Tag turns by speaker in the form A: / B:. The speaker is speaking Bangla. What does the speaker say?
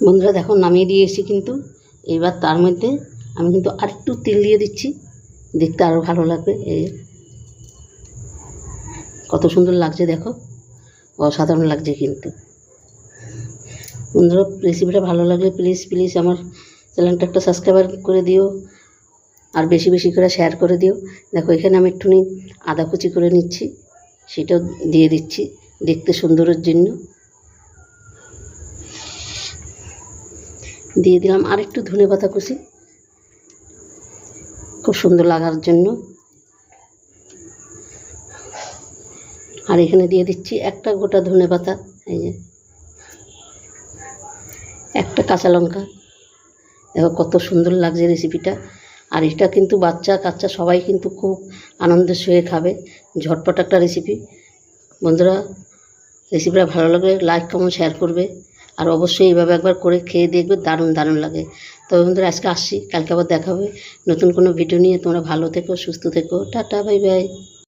A: বন্ধুরা দেখো নামিয়ে দিয়েছি, কিন্তু এবার তার মধ্যে আমি কিন্তু আরেকটু তেল দিয়ে দিচ্ছি, দেখতে আরও ভালো লাগবে। এই কত সুন্দর লাগছে দেখো, অসাধারণ লাগছে। কিন্তু বন্ধুরা রেসিপিটা ভালো লাগলে প্লিজ আমার চ্যানেলটা একটা সাবস্ক্রাইব করে দিও, আর বেশি বেশি করে শেয়ার করে দিও। দেখো এখানে আমি একটুখানি আদা কুচি করে নিচ্ছি, সেটাও দিয়ে দিচ্ছি দেখতে সুন্দরের জন্য। দিয়ে দিলাম আর একটু ধনেপাতা কুচি, খুব সুন্দর লাগার জন্য। আর এখানে দিয়ে দিচ্ছি একটা গোটা ধনেপাতা, এই যে একটা কাঁচা লঙ্কা। দেখো কত সুন্দর লাগছে রেসিপিটা। আর এটা কিন্তু বাচ্চা কাচ্চা সবাই কিন্তু খুব আনন্দের সঙ্গে খাবে, ঝটপট একটা রেসিপি। বন্ধুরা রেসিপিটা ভালো লাগলে লাইক কমেন্ট শেয়ার করবে, আর অবশ্যই এইভাবে একবার করে খেয়ে দেখবে, দারুণ লাগে। তবে বন্ধুরা আজকে আসছি, কালকে আবার দেখা হবে নতুন কোনো ভিডিও নিয়ে। তোমরা ভালো থেকো, সুস্থ থেকো, টাটা বাই বাই।